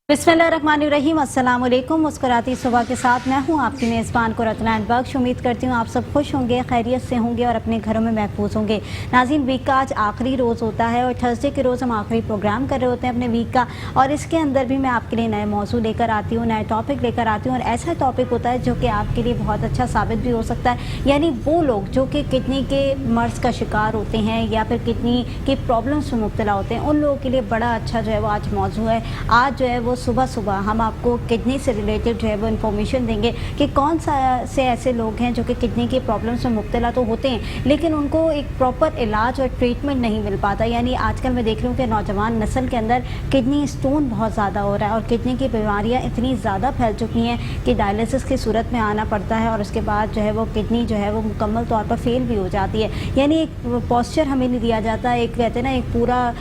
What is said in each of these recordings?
बिस्मिल्लाहिर्रहमानिर्रहीम, अस्सलाम वालेकुम। मुस्कुराती सुबह के साथ मैं हूँ आपकी मेज़बान कुरतनैन बख्श। उम्मीद करती हूँ आप सब खुश होंगे, खैरियत से होंगे और अपने घरों में महफूज होंगे। नाज़रीन, वीक का आज आखिरी रोज़ होता है और थर्सडे के रोज़ हम आखिरी प्रोग्राम कर रहे होते हैं अपने वीक का, और इसके अंदर भी मैं आपके लिए नए मौजू लेकर आती हूँ, नए टॉपिक लेकर आती हूँ। और ऐसा टॉपिक होता है जो कि आपके लिए बहुत अच्छा साबित भी हो सकता है, यानी वो लोग जो कि किडनी के मर्ज़ का शिकार होते हैं या फिर किडनी की प्रॉब्लम्स में मुब्तला होते हैं, उन लोगों के लिए बड़ा अच्छा जो है वो आज मौजू है। आज जो है वो सुबह सुबह हम आपको किडनी से रिलेटेड जो है वो इन्फॉर्मेशन देंगे कि कौन सा से ऐसे लोग हैं जो कि किडनी की प्रॉब्लम्स में मुब्तला तो होते हैं लेकिन उनको एक प्रॉपर इलाज और ट्रीटमेंट नहीं मिल पाता। यानी आजकल मैं देख रही हूँ कि नौजवान नस्ल के अंदर किडनी स्टोन बहुत ज़्यादा हो रहा है और किडनी की बीमारियाँ इतनी ज़्यादा फैल चुकी हैं कि डायलिसिस की सूरत में आना पड़ता है और उसके बाद जो है वो किडनी जो है वो मुकम्मल तौर पर फेल भी हो जाती है। यानी एक पॉस्चर हमें नहीं दिया जाता, एक कहते हैं ना एक पूरा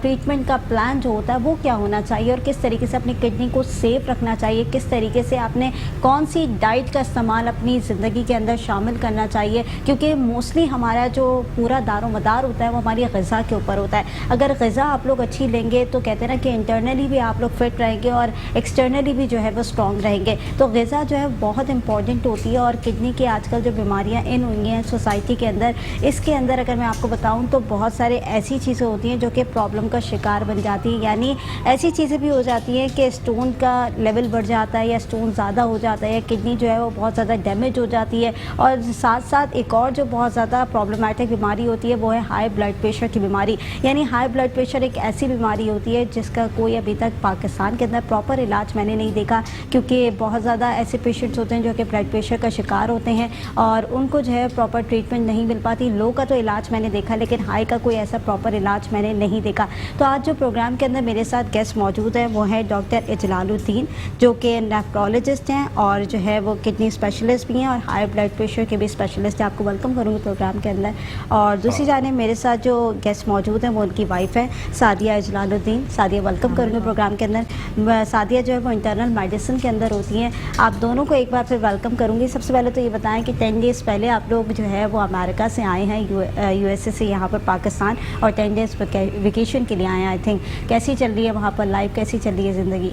ट्रीटमेंट का प्लान जो होता है वो क्या होना चाहिए और किस तरीके से अपनी किडनी को सेफ रखना चाहिए, किस तरीके से आपने कौन सी डाइट का इस्तेमाल अपनी ज़िंदगी के अंदर शामिल करना चाहिए, क्योंकि मोस्टली हमारा जो पूरा दारोमदार होता है वो हमारी ग़िज़ा के ऊपर होता है। अगर ग़िज़ा आप लोग अच्छी लेंगे तो कहते हैं ना कि इंटरनली भी आप लोग फिट रहेंगे और एक्सटर्नली भी जो है वो स्ट्रॉन्ग रहेंगे। तो ग़िज़ा जो है बहुत इंपॉर्टेंट होती है और किडनी की आजकल जो बीमारियाँ इन हुई हैं सोसाइटी के अंदर, इसके अंदर अगर मैं आपको बताऊँ तो बहुत सारे ऐसी चीज़ें होती हैं जो कि प्रॉब्लम का शिकार बन जाती है। यानी ऐसी चीज़ें भी हो जाती हैं कि स्टोन का लेवल बढ़ जाता है या स्टोन ज़्यादा हो जाता है या किडनी जो है वो बहुत ज़्यादा डैमेज हो जाती है। और साथ साथ एक और जो बहुत ज़्यादा प्रॉब्लमेटिक बीमारी होती है वो है हाई ब्लड प्रेशर की बीमारी। यानी हाई ब्लड प्रेशर एक ऐसी बीमारी होती है जिसका कोई अभी तक पाकिस्तान के अंदर प्रॉपर इलाज मैंने नहीं देखा, क्योंकि बहुत ज़्यादा ऐसे पेशेंट्स होते हैं जो कि ब्लड प्रेशर का शिकार होते हैं और उनको जो है प्रॉपर ट्रीटमेंट नहीं मिल पाती। लो का तो इलाज मैंने देखा लेकिन हाई का कोई ऐसा प्रॉपर इलाज मैंने नहीं देखा। तो आज जो प्रोग्राम के अंदर मेरे साथ गेस्ट मौजूद है वो है डॉक्टर इजलालुद्दीन, जो कि नेफ्रोलॉजिस्ट हैं और जो है वो किडनी स्पेशलिस्ट भी हैं और हाई ब्लड प्रेशर के भी स्पेशलिस्ट हैं। आपको वेलकम करूँगी प्रोग्राम के अंदर। और दूसरी जानिब मेरे साथ जो गेस्ट मौजूद हैं वो उनकी वाइफ है सादिया इजलालुद्दीन। सादिया, वेलकम करूँगी प्रोग्राम के अंदर। सादिया जो है वो इंटरनल मेडिसिन के अंदर होती हैं। आप दोनों को एक बार फिर वेलकम करूँगी। सबसे पहले तो ये बताएँ कि 10 डेज़ पहले आप लोग जो है वो अमेरिका से आए हैं, USA से यहाँ पर पाकिस्तान, और 10 डेज़ वेकेशन के लिए आए हैं आई थिंक। कैसी चल रही है वहाँ पर लाइफ, कैसी चल रही है ज़िंदगी?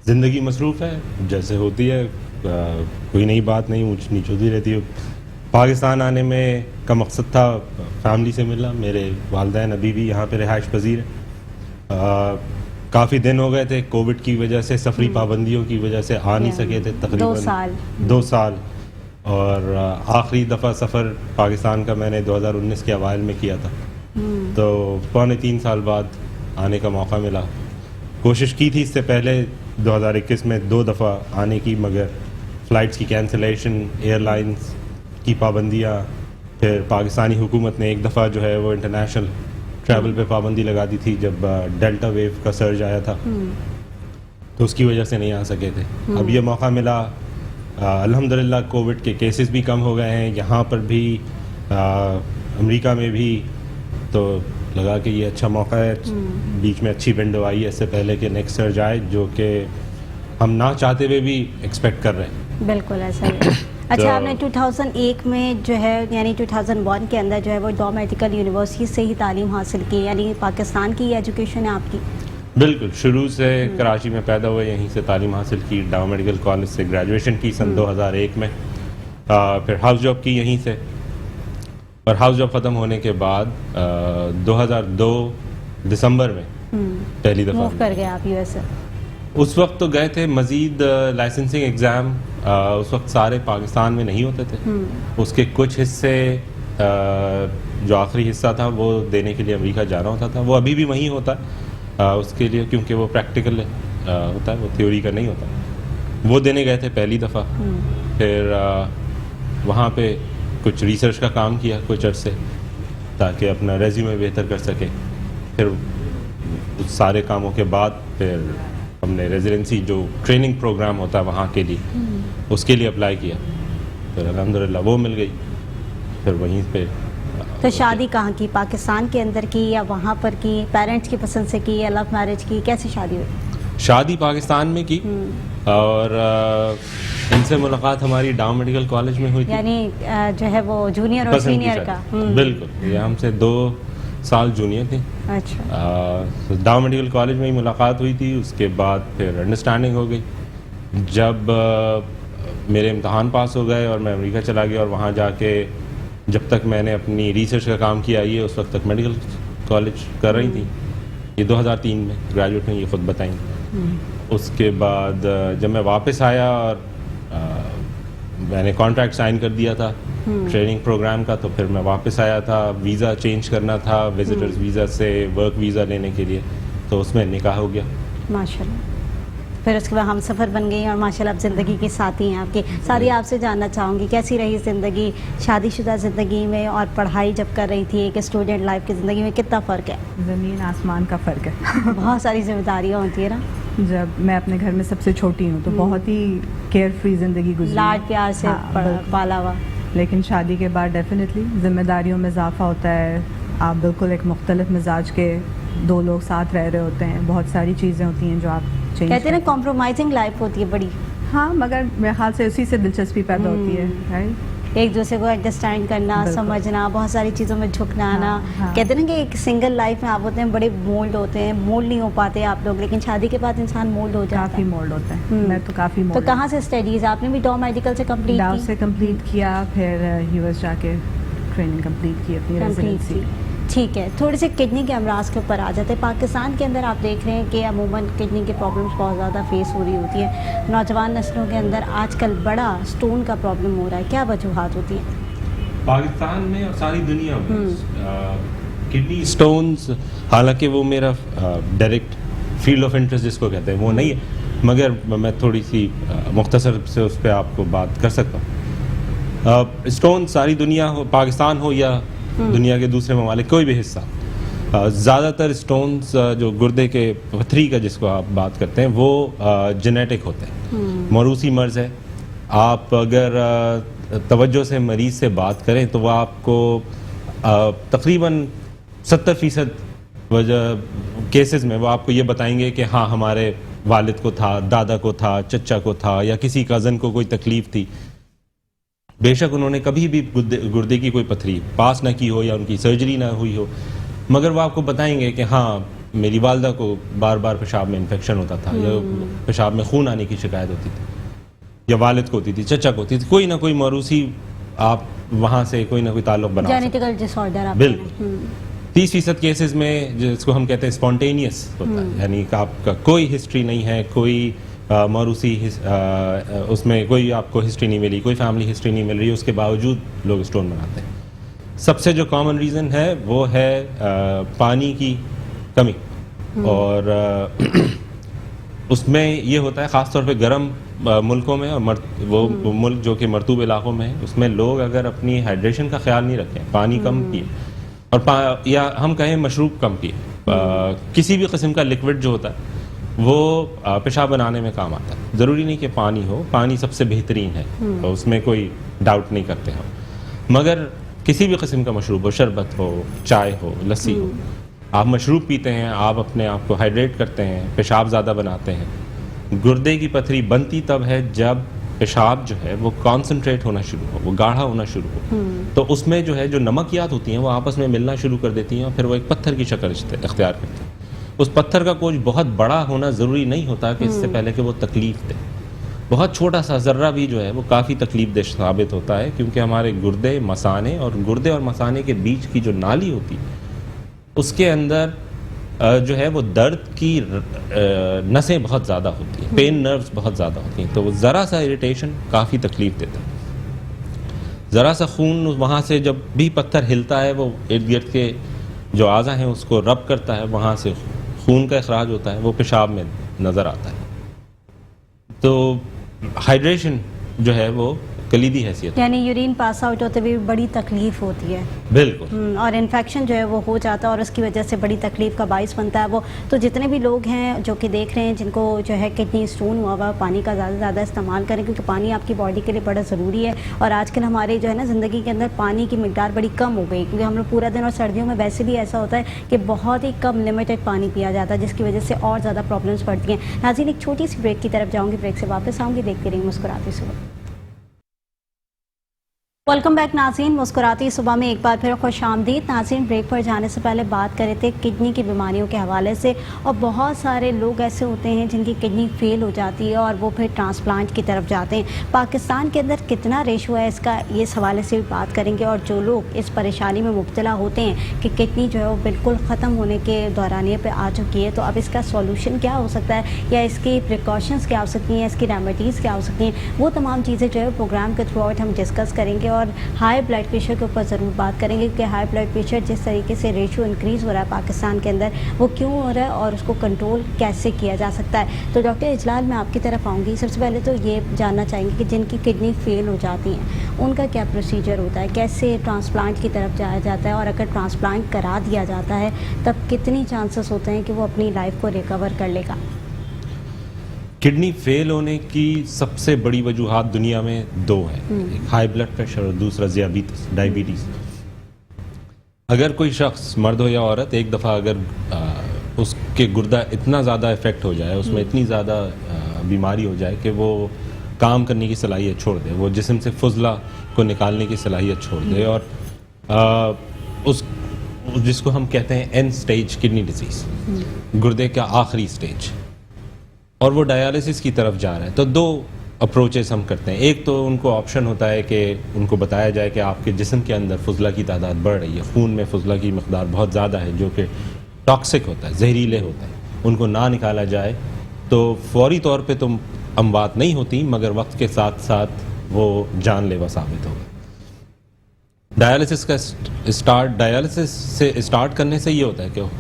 ज़िंदगी मसरूफ़ है जैसे होती है, कोई नई बात नहीं, ऊँच नीच होती रहती है। पाकिस्तान आने में का मकसद था फैमिली से मिलना। मेरे वालिदैन अभी भी यहाँ पे रिहाइश पजीर हैं। काफ़ी दिन हो गए थे कोविड की वजह से, सफरी पाबंदियों की वजह से आ नहीं सके थे, तकरीबन 2 साल। और आखिरी दफ़ा सफ़र पाकिस्तान का मैंने 2019 के अवाइल में किया था, तो 2.25 साल बाद आने का मौका मिला। कोशिश की थी इससे पहले 2021 में 2 दफ़ा आने की, मगर फ़्लाइट्स की कैंसिलेशन, एयरलाइंस की पाबंदियाँ, फिर पाकिस्तानी हुकूमत ने एक दफ़ा जो है वो इंटरनेशनल ट्रैवल पे पाबंदी लगा दी थी जब डेल्टा वेव का सर्ज आया था, तो उसकी वजह से नहीं आ सके थे। अब ये मौका मिला, अल्हम्दुलिल्लाह कोविड के केसेस भी कम हो गए हैं यहाँ पर भी, अमेरिका में भी, तो लगा कि ये अच्छा मौका है। बीच में अच्छी विंडो आई है इससे पहले कि नेक्स्ट सर्ज आए, जो कि हम ना चाहते हुए भी एक्सपेक्ट कर रहे हैं। बिल्कुल ऐसा ही। अच्छा, आपने 2001 में जो है यानी 2001 के अंदर जो है वो डॉ मेडिकल यूनिवर्सिटी से ही तालीम हासिल की, यानी पाकिस्तान की एजुकेशन है आपकी? बिल्कुल, शुरू से कराची में पैदा हुए, यहीं से तालीम हासिल की। डॉ मेडिकल कॉलेज से ग्रेजुएशन की सन 2001 में, फिर हाउस जॉब की यहीं से, और हाउस जॉब ख़त्म होने के बाद 2002 दिसंबर में पहली दफ़ा मूव कर गए आप USA। उस वक्त तो गए थे, मज़ीद लाइसेंसिंग एग्ज़ाम उस वक्त सारे पाकिस्तान में नहीं होते थे। उसके कुछ हिस्से, जो आखिरी हिस्सा था वो देने के लिए अमेरिका जाना होता था। वो अभी भी वहीं होता है उसके लिए, क्योंकि वो प्रैक्टिकल होता है, वो थ्योरी का नहीं होता। वो देने गए थे पहली दफ़ा। फिर वहाँ पे कुछ रिसर्च का काम किया कुछ अरसे, ताकि अपना रेज्यूमे बेहतर कर सके। फिर उस सारे कामों के बाद फिर हमने रेजिडेंसी, जो ट्रेनिंग प्रोग्राम होता है वहाँ के लिए, उसके लिए अप्लाई किया। फिर अल्हम्दुलिल्लाह वो मिल गई। फिर वहीं पे तो शादी कहाँ की, पाकिस्तान के अंदर की या वहाँ पर की, पेरेंट्स की पसंद से की या लव मैरिज की, कैसी शादी हुई? शादी पाकिस्तान में की, और इनसे मुलाकात हमारी डॉ मेडिकल कॉलेज में हुई थी। यानी जो है वो जूनियर और सीनियर का। बिल्कुल, ये हमसे 2 साल जूनियर थी। अच्छा। डाउ मेडिकल कॉलेज में ही मुलाकात हुई थी, उसके बाद फिर अंडरस्टैंडिंग हो गई। जब मेरे इम्तहान पास हो गए और मैं अमेरिका चला गया और वहाँ जाके जब तक मैंने अपनी रिसर्च का काम किया, ये उस वक्त तक मेडिकल कॉलेज कर रही थी, ये 2003 में ग्रेजुएट हुई, ये ख़ुद बताएंगे। उसके बाद जब मैं वापस आया और मैंने कॉन्ट्रैक्ट साइन कर दिया था ट्रेनिंग प्रोग्राम का, तो फिर मैं वापस आया था, वीज़ा चेंज करना था विजिटर्स वीज़ा से वर्क वीज़ा लेने के लिए, तो उसमें निकाह हो गया माशाल्लाह। फिर उसके बाद हम सफ़र बन गई और माशाल्लाह अब ज़िंदगी की साथी हैं आपकी। सारी आपसे जानना चाहूँगी कैसी रही ज़िंदगी, शादीशुदा ज़िंदगी में और पढ़ाई जब कर रही थी, एक स्टूडेंट लाइफ की ज़िंदगी में कितना फ़र्क है? ज़मीन आसमान का फ़र्क है। बहुत सारी जिम्मेदारियाँ होती है ना। जब मैं अपने घर में सबसे छोटी हूँ तो बहुत ही केयर फ्री ज़िंदगी गुजरी, लाड प्यार से पाला हुआ। लेकिन शादी के बाद डेफिनेटली ज़िम्मेदारियों में इजाफा होता है। आप बिल्कुल एक मुख्तलिफ मिजाज के दो लोग साथ रह रहे होते हैं, बहुत सारी चीज़ें होती हैं जो आप चेंज कहते हैं ना कॉम्प्रोमाइजिंग लाइफ होती है बड़ी। हाँ, मगर मेरे ख्याल से उसी से दिलचस्पी पैदा होती है, राइट। एक दूसरे को अंडरस्टैंड करना, समझना, बहुत सारी चीज़ों में झुकना आना। हाँ। कहते हैं ना कि एक सिंगल लाइफ में आप होते हैं बड़े मोल्ड होते हैं, मोल्ड नहीं हो पाते आप लोग, लेकिन शादी के बाद इंसान मोल्ड हो जाता काफ़ी है। मोल्ड होता है। मैं तो काफ़ी तो मोल्ड। कहाँ से स्टडीज़ आपने भी डॉ मेडिकल से कंप्लीट डाव की? से कंप्लीट किया, फिर यूएस जाके ट्रेनिंग कंप्लीट की अपनी कंप्लीट रेजिडेंसी। की, ठीक है। थोड़े से किडनी के अमराज के ऊपर आ जाते हैं। पाकिस्तान के अंदर आप देख रहे हैं कि अमूमन किडनी की प्रॉब्लम्स बहुत ज़्यादा फेस हो रही होती है। नौजवान नस्लों के अंदर आजकल बड़ा स्टोन का प्रॉब्लम हो रहा है, क्या वजूहात होती हैं? पाकिस्तान में और सारी दुनिया में किडनी स्टोन्स, हालांकि वो मेरा डायरेक्ट फील्ड ऑफ इंटरेस्ट जिसको कहते हैं वो नहीं है, मगर मैं थोड़ी सी मुख्तसर से उस पर आपको बात कर सकता हूँ। स्टोन सारी दुनिया हो, पाकिस्तान हो या दुनिया के दूसरे ममालिक कोई भी हिस्सा, ज़्यादातर स्टोन्स जो गुर्दे के पथरी का जिसको आप बात करते हैं वो जेनेटिक होते हैं, मौरूसी मर्ज़ है। आप अगर तवज्जो से मरीज़ से बात करें तो वह आपको तकरीबन 70% वजह केसेस में वो आपको ये बताएंगे कि हाँ हमारे वालिद को था, दादा को था, चचा को था या किसी कज़न को कोई तकलीफ़ थी। बेशक उन्होंने कभी भी गुर्दे की कोई पथरी पास ना की हो या उनकी सर्जरी ना हुई हो, मगर वो आपको बताएंगे कि हाँ मेरी वालदा को बार बार पेशाब में इन्फेक्शन होता था या पेशाब में खून आने की शिकायत होती थी, या वालिद को होती थी, चचा को होती थी, कोई ना कोई मौरूसी आप वहाँ से कोई ना कोई ताल्लुक बना सकते हैं। जेनेटिकल डिसऑर्डर आप बिल्कुल 30% केसेस में जिसको हम कहते हैं स्पॉन्टेनियस होता है, यानी कि आपका कोई हिस्ट्री नहीं है, कोई मौरूसी उसमें कोई आपको हिस्ट्री नहीं मिली, कोई फैमिली हिस्ट्री नहीं मिल रही, उसके बावजूद लोग स्टोन बनाते हैं। सबसे जो कॉमन रीज़न है वो है पानी की कमी, और उसमें ये होता है ख़ास तौर पे गर्म मुल्कों में, और वो मुल्क जो कि मरतूब इलाकों में है, उसमें लोग अगर अपनी हाइड्रेशन का ख्याल नहीं रखें, पानी कम पिए और या हम कहें मशरूब कम पिए, किसी भी किस्म का लिक्विड जो होता है वो पेशाब बनाने में काम आता है। ज़रूरी नहीं कि पानी हो, पानी सबसे बेहतरीन है, तो उसमें कोई डाउट नहीं करते हम, मगर किसी भी किस्म का मशरूब हो, शरबत हो, चाय हो, लस्सी हो, आप मशरूब पीते हैं, आप अपने आप को हाइड्रेट करते हैं, पेशाब ज़्यादा बनाते हैं। गुर्दे की पथरी बनती तब है जब पेशाब जो है वो कॉन्सनट्रेट होना शुरू हो, वो गाढ़ा होना शुरू हो, तो उसमें जो है जो नमकियात होती हैं वो आपस में मिलना शुरू कर देती हैं और फिर वो एक पत्थर की शक्ल इख्तियार करती हैं। उस पत्थर का कोई बहुत बड़ा होना ज़रूरी नहीं होता कि इससे पहले कि वो तकलीफ़ दे, बहुत छोटा सा ज़र्रा भी जो है वो काफ़ी तकलीफ दे साबित होता है, क्योंकि हमारे गुर्दे मसाने और गुर्दे और मसाने के बीच की जो नाली होती है उसके अंदर जो है वो दर्द की नसें बहुत ज़्यादा होती हैं, पेन नर्व्स बहुत ज़्यादा होती हैं, तो वो ज़रा सा इरिटेशन काफ़ी तकलीफ देता है। ज़रा सा खून वहाँ से जब भी पत्थर हिलता है वो इर्द गिर्द के जो आज़ा हैं उसको रब करता है, वहाँ से खून का अखराज होता है, वो पेशाब में नज़र आता है। तो हाइड्रेशन जो है वो कलीदी हैसियत, यानी यूरिन पास आउट होते हुए बड़ी तकलीफ होती है। बिल्कुल। और इन्फेक्शन जो है वो हो जाता है और उसकी वजह से बड़ी तकलीफ का बाइस बनता है वो। तो जितने भी लोग हैं जो कि देख रहे हैं जिनको जो है किडनी स्टोन हुआ हुआ, पानी का ज़्यादा से ज़्यादा इस्तेमाल करें, क्योंकि पानी आपकी बॉडी के लिए बड़ा ज़रूरी है। और आजकल हमारे जो है ना ज़िंदगी के अंदर पानी की मिकदार बड़ी कम हो गई, क्योंकि हम लोग पूरा दिन, और सर्दियों में वैसे भी ऐसा होता है कि बहुत ही कम लिमिटेड पानी पिया जाता है, जिसकी वजह से और ज़्यादा प्रॉब्लम्स पड़ती हैं। नाज़रीन, एक छोटी सी ब्रेक की तरफ जाऊँगी, ब्रेक से वापस आऊँगी, देखते रहिए मुस्कुराते सुबह। वेलकम बैक नाज़रीन, मुस्कुराती सुबह में एक बार फिर खुश आमदीद। नाज़रीन, ब्रेक पर जाने से पहले बात कर रहे थे किडनी की बीमारियों के हवाले से, और बहुत सारे लोग ऐसे होते हैं जिनकी किडनी फेल हो जाती है और वो फिर ट्रांसप्लांट की तरफ जाते हैं। पाकिस्तान के अंदर कितना रेशो है इसका, इस हवाले से भी बात करेंगे। और जो लोग इस परेशानी में मुब्तला होते हैं कि किडनी जो है वो बिल्कुल ख़त्म होने के दौरानिए पर आ चुकी है, तो अब इसका सोल्यूशन क्या हो सकता है, या इसकी प्रिकॉशंस क्या हो सकती हैं, इसकी रेमेडीज़ क्या हो सकती हैं, वो तमाम चीज़ें जो है प्रोग्राम के थ्रू आउट हम डिस्कस करेंगे। और हाई ब्लड प्रेशर के ऊपर ज़रूर बात करेंगे कि हाई ब्लड प्रेशर जिस तरीके से रेशो इंक्रीज़ हो रहा है पाकिस्तान के अंदर, वो क्यों हो रहा है और उसको कंट्रोल कैसे किया जा सकता है। तो डॉक्टर इजलाल, मैं आपकी तरफ आऊँगी। सबसे पहले तो ये जानना चाहेंगे कि जिनकी किडनी फेल हो जाती हैं उनका क्या प्रोसीजर होता है, कैसे ट्रांसप्लांट की तरफ जाया जाता है, और अगर ट्रांसप्लांट करा दिया जाता है तब कितनी चांसेस होते हैं कि वो अपनी लाइफ को रिकवर कर लेगा। किडनी फेल होने की सबसे बड़ी वजूहात दुनिया में दो है, एक हाई ब्लड प्रेशर और दूसरा डायबिटीज। अगर कोई शख्स, मर्द हो या औरत, एक दफ़ा अगर उसके गुर्दा इतना ज़्यादा इफेक्ट हो जाए, उसमें इतनी ज़्यादा बीमारी हो जाए कि वो काम करने की सलाहियत छोड़ दे, वो जिस्म से फुजला को निकालने की सलाहियत छोड़ दे, और उस जिसको हम कहते हैं एंड स्टेज किडनी डिजीज, गुर्दे का आखिरी स्टेज, और वो डायलिसिस की तरफ जा रहा है, तो दो अप्रोचेस हम करते हैं। एक तो उनको ऑप्शन होता है कि उनको बताया जाए कि आपके जिस्म के अंदर फुजला की तादाद बढ़ रही है, खून में फुजला की मकदार बहुत ज़्यादा है जो कि टॉक्सिक होता है, जहरीले होता है, उनको ना निकाला जाए तो फौरी तौर पे तो अमवात नहीं होती, मगर वक्त के साथ साथ वो जानलेवा साबित होगा। डायलिसिस से स्टार्ट करने से ये होता है कि ऑफ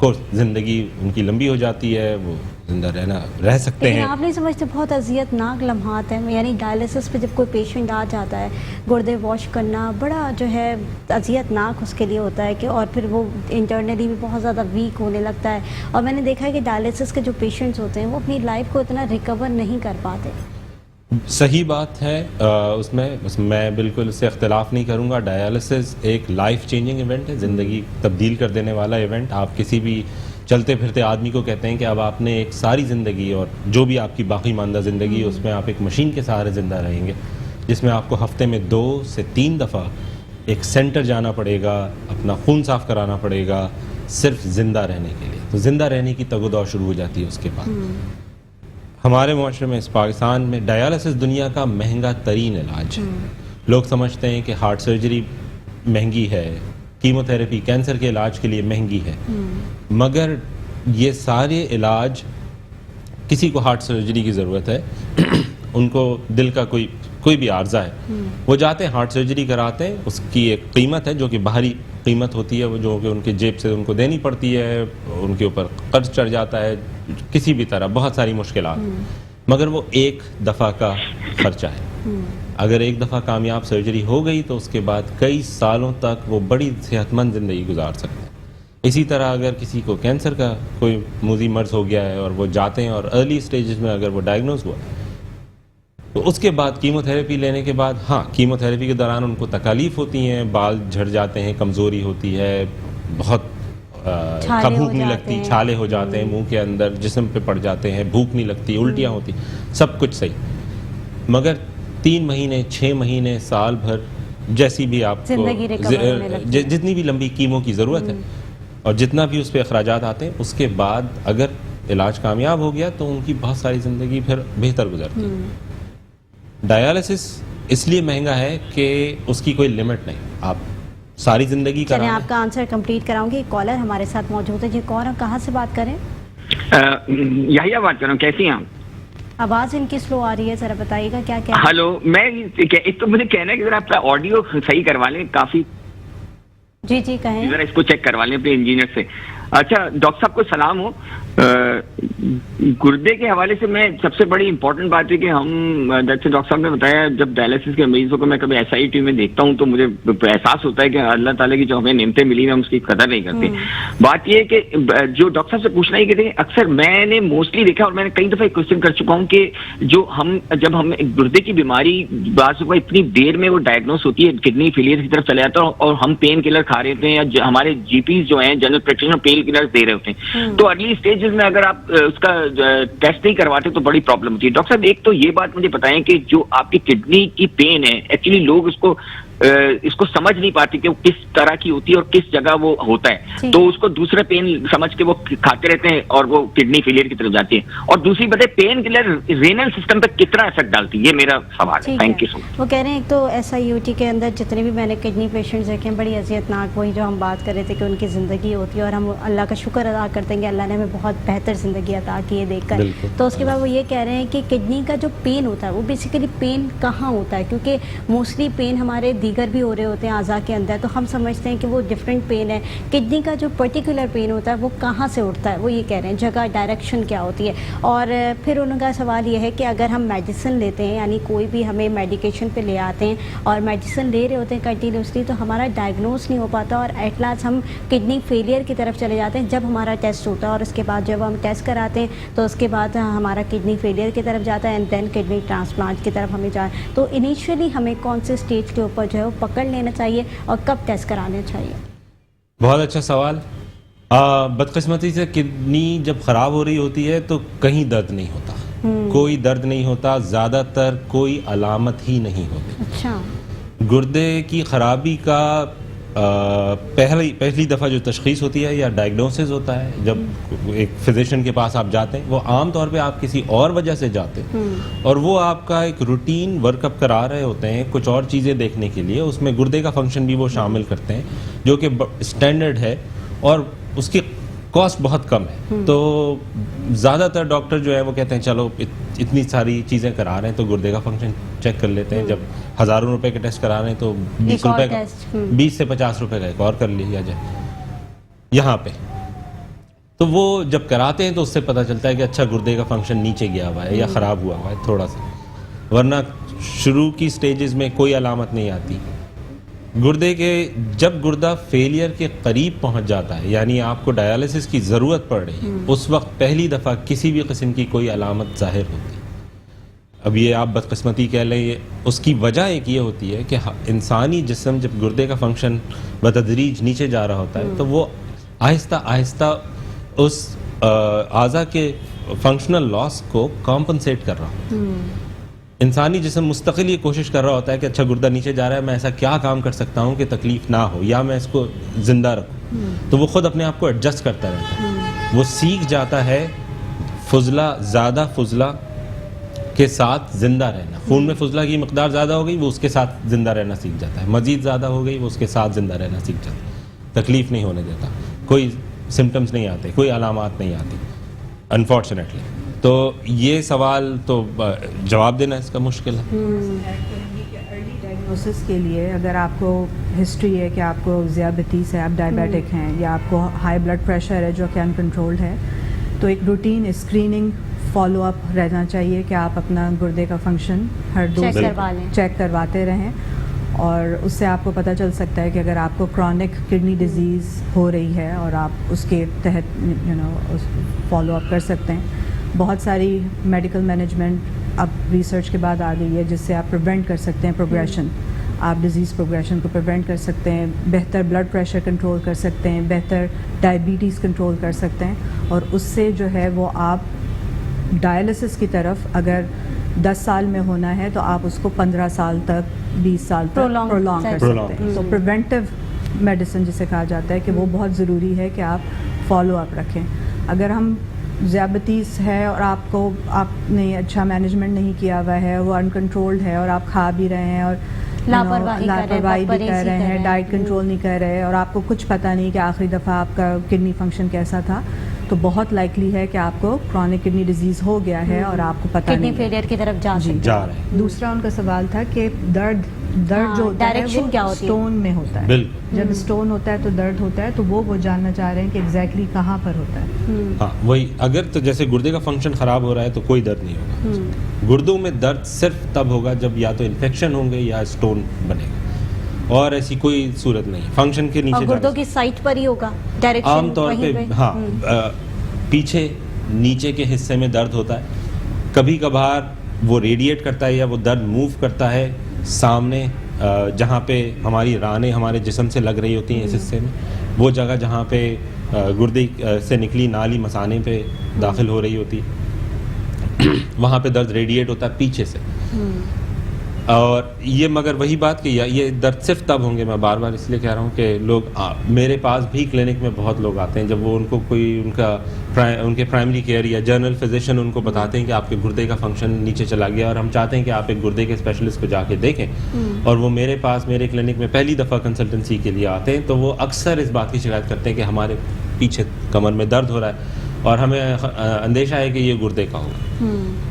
कोर्स ज़िंदगी उनकी लंबी हो जाती है, वो जिंदा रह सकते हैं। आप नहीं समझते बहुत अजियतनाक लम्हात हैं, यानी डायलिसिस पे जब कोई पेशेंट आ जाता है, गुर्दे वॉश करना बड़ा जो है अजियतनाक उसके लिए होता है कि, और फिर वो इंटरनली भी बहुत ज़्यादा वीक होने लगता है। और मैंने देखा है कि डायलिसिस के जो पेशेंट्स होते हैं वो अपनी लाइफ को इतना रिकवर नहीं कर पाते। सही बात है, उसमें मैं बिल्कुल इससे इख्तिलाफ नहीं करूँगा। डायलिसिस एक लाइफ चेंजिंग इवेंट है, ज़िंदगी तब्दील कर देने वाला इवेंट। आप किसी भी चलते फिरते आदमी को कहते हैं कि अब आपने एक सारी ज़िंदगी और जो भी आपकी बाकी मानदा ज़िंदगी है उसमें आप एक मशीन के सहारे ज़िंदा रहेंगे, जिसमें आपको हफ्ते में 2 से 3 दफ़ा एक सेंटर जाना पड़ेगा, अपना खून साफ़ कराना पड़ेगा, सिर्फ ज़िंदा रहने के लिए। तो ज़िंदा रहने की तगदौ शुरू हो जाती है उसके बाद। हमारे मुआशरे में, इस पाकिस्तान में, डायलिसिस दुनिया का महंगा तरीन इलाज है। लोग समझते हैं कि हार्ट सर्जरी महंगी है, कीमोथेरेपी कैंसर के इलाज के लिए महंगी है, मगर ये सारे इलाज, किसी को हार्ट सर्जरी की ज़रूरत है, उनको दिल का कोई भी आर्जा है, वो जाते हैं हार्ट सर्जरी कराते हैं, उसकी एक कीमत है जो कि बाहरी कीमत होती है, वो जो कि उनके जेब से उनको देनी पड़ती है, उनके ऊपर कर्ज चढ़ जाता है, किसी भी तरह बहुत सारी मुश्किलात, मगर वो एक दफ़ा का खर्चा है। अगर एक दफ़ा कामयाब सर्जरी हो गई तो उसके बाद कई सालों तक वो बड़ी सेहतमंद ज़िंदगी गुजार सकते हैं। इसी तरह अगर किसी को कैंसर का कोई मुज़ी मर्ज़ हो गया है और वो जाते हैं और अर्ली स्टेजेस में अगर वो डायग्नोज हुआ तो उसके बाद कीमोथेरेपी लेने के बाद, हाँ, कीमोथेरेपी के दौरान उनको तकलीफ़ होती हैं, बाल झड़ जाते हैं, कमज़ोरी होती है, बहुत भूख नहीं लगती, छाले हो जाते हैं मुंह के अंदर, जिस्म पे पड़ जाते हैं, भूख नहीं लगती, उल्टियाँ होती, सब कुछ सही, मगर 3 महीने, 6 महीने, साल भर, जैसी भी आपको जितनी भी लंबी कीमो की ज़रूरत है और जितना भी उस पर अखराजात आते हैं, उसके बाद अगर इलाज कामयाब हो गया तो उनकी बहुत सारी ज़िंदगी फिर बेहतर गुजरती है। डायलिसिस इसलिए महंगा है कि उसकी कोई लिमिट नहीं, आप सारी ज़िंदगी का। चलिए आपका आंसर कंप्लीट कराऊंगी। कॉलर हमारे साथ मौजूद है जी। कौन, कहाँ से बात करें? यही बात कर रहा हूँ, कैसी हैं आप? आवाज़ इनकी स्लो आ रही है, जरा बताइएगा क्या क्या। हेलो, मैं एक तो मुझे कहना है कि जरा आपका ऑडियो सही करवा लें, काफी। जी जी कहें। जरा इसको चेक करवा लें अपने इंजीनियर से। अच्छा, डॉक्टर साहब को सलाम हो। गुर्दे के हवाले से मैं सबसे बड़ी इंपॉर्टेंट बात है कि हम, जैसे डॉक्टर साहब ने बताया, जब डायलिसिस के मरीजों को मैं कभी SIT में देखता हूं तो मुझे एहसास होता है कि अल्लाह ताला की जो हमें नेमतें मिली हैं हम उसकी कदर नहीं करते। बात यह है कि जो डॉक्टर साहब से पूछना ही कहते हैं, अक्सर मैंने मोस्टली देखा और मैंने कई दफा क्वेश्चन कर चुका हूँ कि जो जब हम गुर्दे की बीमारी बात इतनी देर में वो डायग्नोस होती है, किडनी फेलियर की तरफ चले जाता है और हम पेन किलर खा रहे होते हैं, या हमारे GPs जो हैं, जनरल प्रैक्टिशनर, पेन किलर दे रहे होते हैं, तो अर्ली स्टेजेस में अगर आप उसका टेस्ट नहीं करवाते तो बड़ी प्रॉब्लम होती है। डॉक्टर साहब, एक तो ये बात मुझे बताएं कि जो आपकी किडनी की पेन है, एक्चुअली लोग उसको इसको समझ नहीं पाती कि वो किस तरह की होती है और किस जगह वो होता है, तो उसको दूसरे पेन समझ के वो खाते रहते हैं और वो किडनी फेलियर की तरफ जाती है। और दूसरी बात है, पेन किलर रेनल सिस्टम पे कितना असर डालती है, ये मेरा सवाल है। Thank you so much. वो कह रहे हैं एक तो SIUT के अंदर जितने भी मैंने किडनी पेशेंट्स देखे हैं बड़ी अजियतनाक, वही जो हम बात कर रहे थे कि उनकी ज़िंदगी होती है, और हम अल्लाह का शुक्र अदा करते हैं कि अल्लाह ने हमें बहुत बेहतर ज़िंदगी अता की है देखकर। तो उसके बाद वो ये कह रहे हैं कि किडनी का जो पेन होता है वो बेसिकली पेन कहाँ होता है, क्योंकि मोस्टली पेन हमारे दीगर भी हो रहे होते हैं अज़ा के अंदर, तो हम समझते हैं कि वो डिफरेंट पेन है। किडनी का जो पर्टिकुलर पेन होता है वो कहाँ से उठता है, वो ये कह रहे हैं जगह डायरेक्शन क्या होती है। और फिर उनका सवाल ये है कि अगर हम मेडिसिन लेते हैं, यानी कोई भी हमें मेडिकेशन पे ले आते हैं और मेडिसिन ले रहे होते हैं कंटिन्यूसली, तो हमारा डायग्नोस नहीं हो पाता और एट लास्ट हम किडनी फेलियर की तरफ चले जाते हैं जब हमारा टेस्ट होता है, और उसके बाद जब हम टेस्ट कराते हैं तो उसके बाद हमारा किडनी फेलियर की तरफ जाता है एंड देन किडनी ट्रांसप्लांट की तरफ हमें जाए। तो इनिशियली हमें कौन से स्टेज के ऊपर जो है वो पकड़ लेना चाहिए और कब टेस्ट कराने चाहिए? बहुत अच्छा सवाल। बदकिस्मती से किडनी जब ख़राब हो रही होती है तो कहीं दर्द नहीं होता, कोई दर्द नहीं होता, ज़्यादातर कोई अलामत ही नहीं होती। अच्छा। गुर्दे की ख़राबी का पहली दफ़ा जो तशख़ीस होती है या डायग्नोसिस होता है, जब एक फिजिशियन के पास आप जाते हैं, वो आम तौर पे आप किसी और वजह से जाते हैं और वो आपका एक रूटीन वर्कअप करा रहे होते हैं कुछ और चीज़ें देखने के लिए, उसमें गुर्दे का फंक्शन भी वो शामिल करते हैं जो कि स्टैंडर्ड है और उसकी कॉस्ट बहुत कम है। तो ज़्यादातर डॉक्टर जो है वो कहते हैं चलो इतनी सारी चीज़ें करा रहे हैं तो गुर्दे का फंक्शन चेक कर लेते हैं। जब हज़ारों रुपए के टेस्ट करा रहे हैं तो 20 रुपए का 20 से 50 रुपए का एक और कर लिया जाए यहाँ पे। तो वो जब कराते हैं तो उससे पता चलता है कि अच्छा गुर्दे का फंक्शन नीचे गया हुआ है या ख़राब हुआ हुआ है थोड़ा सा, वरना शुरू की स्टेजेस में कोई अलामत नहीं आती। गुर्दे के जब गुर्दा फेलियर के करीब पहुंच जाता है, यानी आपको डायलिसिस की ज़रूरत पड़ रही है, उस वक्त पहली दफ़ा किसी भी किस्म की कोई अलामत ज़ाहिर होती है। अब ये आप बदकिस्मती कह लें, उसकी वजह एक ये होती है कि इंसानी जिस्म जब गुर्दे का फंक्शन बतदरीज नीचे जा रहा होता है तो वो आहिस्ता आहिस्ता उस आज़ा के फंक्शनल लॉस को कॉम्पनसेट कर रहा होता है। इंसानी जिस्म मुस्तकिल ये कोशिश कर रहा होता है कि अच्छा गुर्दा नीचे जा रहा है, मैं ऐसा क्या काम कर सकता हूँ कि तकलीफ ना हो या मैं इसको ज़िंदा रखूँ। तो वो ख़ुद अपने आप को एडजस्ट करता रहता है, वो सीख जाता है फुजला ज़्यादा फुजला के साथ ज़िंदा रहना। खून में फुजला की मकदार ज़्यादा हो गई, वो उसके साथ ज़िंदा रहना सीख जाता है। मज़ीद ज़्यादा हो गई, वो उसके साथ ज़िंदा रहना सीख जाता है, तकलीफ़ नहीं होने देता, कोई सिम्टम्स नहीं आते, कोई अलामात नहीं आती अनफॉर्चुनेटली। तो ये सवाल तो जवाब देना इसका मुश्किल है। अर्ली डायग्नोसिस के लिए अगर आपको हिस्ट्री है कि आपको ज़ियाबतीस है, आप डायबिटिक हैं या आपको हाई ब्लड प्रेशर है जो कि अनकंट्रोल्ड है, तो एक रूटीन स्क्रीनिंग फॉलो अप रहना चाहिए कि आप अपना गुर्दे का फंक्शन हर 2 से चेक करवाते रहें। और उससे आपको पता चल सकता है कि अगर आपको क्रॉनिक किडनी डिजीज़ हो रही है और आप उसके तहत फॉलो अप कर सकते हैं। बहुत सारी मेडिकल मैनेजमेंट अब रिसर्च के बाद आ गई है जिससे आप प्रिवेंट कर सकते हैं प्रोग्रेशन, आप डिज़ीज़ प्रोग्रेशन को प्रिवेंट कर सकते हैं, बेहतर ब्लड प्रेशर कंट्रोल कर सकते हैं, बेहतर डायबिटीज़ कंट्रोल कर सकते हैं, और उससे जो है वो आप डायलिसिस की तरफ अगर 10 साल में होना है तो आप उसको 15 साल तक, 20 साल तक प्रोलॉन्ग कर सकते हैं। तो प्रिवेंटिव मेडिसिन जिसे कहा जाता है कि वो बहुत ज़रूरी है कि आप फॉलो अप रखें। अगर हम ज़ियाबतीस है और आपने अच्छा मैनेजमेंट नहीं किया हुआ है, वो अनकंट्रोल्ड है और आप खा भी रहे हैं और लापरवाही भी कर रहे हैं, डाइट कंट्रोल नहीं कर रहे और आपको कुछ पता नहीं कि आखिरी दफ़ा आपका किडनी फंक्शन कैसा था, तो बहुत लाइकली है कि आपको क्रॉनिक किडनी डिजीज़ हो गया है और आपको पता नहीं, किडनी फेलियर की तरफ जा रहे हैं। दूसरा उनका सवाल था कि दर्द जो होता है वो क्या होती है? स्टोन में होता है। जब स्टोन होता है तो दर्द होता है, तो वो जानना चाह रहे हैं कि एग्जैक्टली कहाँ पर होता है। हाँ वही, अगर तो जैसे गुर्दे का फंक्शन ख़राब हो रहा है तो कोई दर्द नहीं होगा। गुर्दों में दर्द सिर्फ तब होगा जब या तो इन्फेक्शन होंगे या स्टोन बनेगा, और ऐसी कोई सूरत नहीं। फंक्शन के नीचे गुर्दों की साइड पर ही होगा डायरेक्शन, आमतौर पे हाँ पीछे नीचे के हिस्से में दर्द होता है, कभी कभार वो रेडिएट करता है या वो दर्द मूव करता है सामने, जहाँ पे हमारी रानें हमारे जिस्म से लग रही होती हैं इस हिस्से में, वो जगह जहाँ पे गुर्दे से निकली नाली मसाने पे दाखिल हो रही होती है, वहाँ पे दर्द रेडिएट होता है पीछे से। اور یہ مگر وہی بات کہ یہ درد صرف تب ہوں گے، میں بار بار اس لیے کہہ رہا ہوں کہ لوگ میرے پاس بھی کلینک میں بہت لوگ آتے ہیں، جب وہ ان کو کوئی ان کے پرائمری کیئر یا جنرل فزیشین ان کو بتاتے ہیں کہ آپ کے گردے کا فنکشن نیچے چلا گیا اور ہم چاہتے ہیں کہ آپ ایک گردے کے اسپیشلسٹ کو جا کے دیکھیں، اور وہ میرے پاس میرے کلینک میں پہلی دفعہ کنسلٹنسی کے لیے آتے ہیں، تو وہ اکثر اس بات کی شکایت کرتے ہیں کہ ہمارے پیچھے کمر میں درد ہو رہا ہے اور ہمیں اندیشہ ہے کہ یہ گردے کا ہوگا.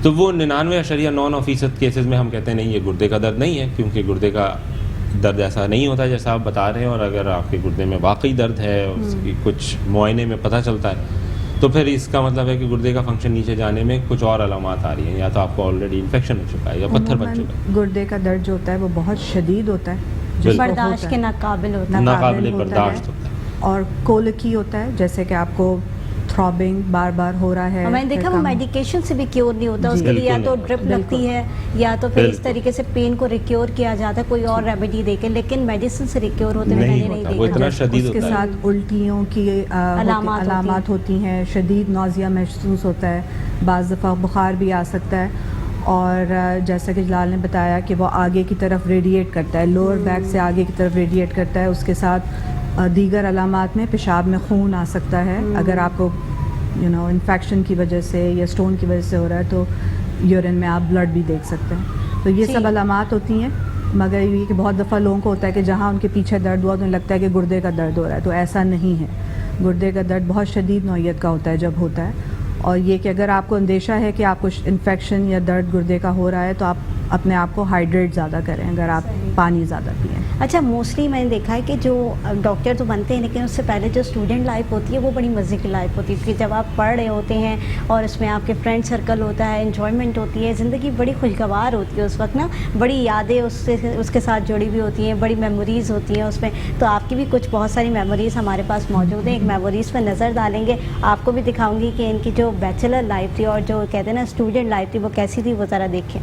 تو وہ 99.9% کیسز میں ہم کہتے ہیں نہیں، یہ گردے کا درد نہیں ہے، کیونکہ گردے کا درد ایسا نہیں ہوتا جیسا آپ بتا رہے ہیں، اور اگر آپ کے گردے میں واقعی درد ہے اور اس کی کچھ معائنے میں پتہ چلتا ہے تو پھر اس کا مطلب ہے کہ گردے کا فنکشن نیچے جانے میں کچھ اور علامات آ رہی ہیں، یا تو آپ کو آلریڈی انفیکشن ہو چکا ہے یا پتھر بن چکا ہے. گردے کا درد جو ہوتا ہے وہ بہت شدید ہوتا ہے، بالکل. برداشت کے ناقابل ہوتا ہے. ناقابل برداشت ہوتا ہے. اور کولکی ہوتا ہے، جیسے کہ آپ کو تھرابنگ بار بار ہو رہا ہے. میں نے دیکھا وہ میڈیکیشن سے بھی کیور نہیں ہوتا، اس کے لیے یا تو ڈرپ لگتی ہے یا تو پھر اس طریقے سے پین کو ریکیور کیا جاتا ہے کوئی اور ریمیڈی دے کے، لیکن میڈیسن سے ریکیور ہوتے ہوئے میں نے نہیں وہ اتنا دیکھا. شدید اس کے ہوتا ہے. ساتھ الٹیوں کی علامات ہوتی ہیں، شدید نوزیا محسوس ہوتا ہے، بعض دفعہ بخار بھی آ سکتا ہے، اور جیسا کہ جلال نے بتایا کہ وہ آگے کی طرف ریڈیٹ کرتا ہے، لوور بیک سے آگے کی طرف ریڈیٹ کرتا ہے. اس کے ساتھ دیگر علامات میں پیشاب میں خون آ سکتا ہے، اگر آپ کو انفیکشن کی وجہ سے یا اسٹون کی وجہ سے ہو رہا ہے تو یورین میں آپ بلڈ بھی دیکھ سکتے ہیں. تو یہ سب علامات ہوتی ہیں، مگر یہ کہ بہت دفعہ لوگوں کو ہوتا ہے کہ جہاں ان کے پیچھے درد ہوا تو انہیں لگتا ہے کہ گردے کا درد ہو رہا ہے، تو ایسا نہیں ہے. گردے کا درد بہت شدید نوعیت کا ہوتا ہے جب ہوتا ہے، اور یہ کہ اگر آپ کو اندیشہ ہے کہ آپ کو انفیکشن یا درد گردے کا ہو رہا ہے تو آپ اپنے آپ کو ہائیڈریٹ زیادہ کریں، اگر آپ پانی زیادہ پئیں. اچھا، موسٹلی میں نے دیکھا ہے کہ جو ڈاکٹر تو بنتے ہیں لیکن اس سے پہلے جو اسٹوڈنٹ لائف ہوتی ہے وہ بڑی مزے کی لائف ہوتی ہے، کیونکہ جب آپ پڑھ رہے ہوتے ہیں اور اس میں آپ کے فرینڈ سرکل ہوتا ہے، انجوائمنٹ ہوتی ہے، زندگی بڑی خوشگوار ہوتی ہے اس وقت نا، بڑی یادیں اس کے ساتھ جڑی ہوئی ہوتی ہیں، بڑی میموریز ہوتی ہیں اس میں. تو آپ کی بھی کچھ بہت ساری میموریز ہمارے پاس موجود ہیں، ایک میموریز پہ نظر ڈالیں گے، آپ کو بھی دکھاؤں گی کہ ان کی جو بیچلر لائف تھی اور جو کہتے ہیں نا اسٹوڈنٹ لائف تھی وہ کیسی تھی، وہ ذرا دیکھیں.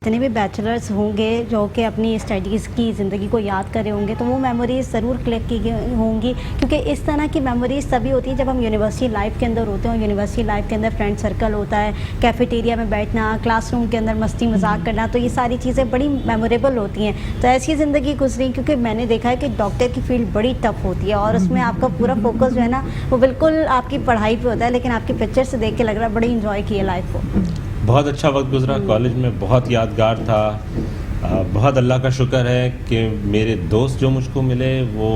جتنے بھی بیچلرز ہوں گے جو کہ اپنی اسٹڈیز کی زندگی کو یاد کر رہے ہوں گے تو وہ میموریز ضرور کلیکٹ کی ہوں گی، کیونکہ اس طرح کی میموریز تبھی ہوتی ہیں جب ہم یونیورسٹی لائف کے اندر ہوتے ہیں. یونیورسٹی لائف کے اندر فرینڈ سرکل ہوتا ہے، کیفیٹیریا میں بیٹھنا، کلاس روم کے اندر مستی مذاق کرنا، تو یہ ساری چیزیں بڑی میموریبل ہوتی ہیں. تو ایسی زندگی گزری، کیونکہ میں نے دیکھا ہے کہ ڈاکٹر کی فیلڈ بڑی ٹف ہوتی ہے اور اس میں آپ کا پورا فوکس جو ہے نا وہ بالکل آپ کی پڑھائی پہ ہوتا ہے، لیکن آپ کی پکچر سے دیکھ کے لگ رہا ہے بڑی انجوائے کی ہے لائف کو. بہت اچھا وقت گزرا کالج میں، بہت یادگار تھا. بہت اللہ کا شکر ہے کہ میرے دوست جو مجھ کو ملے وہ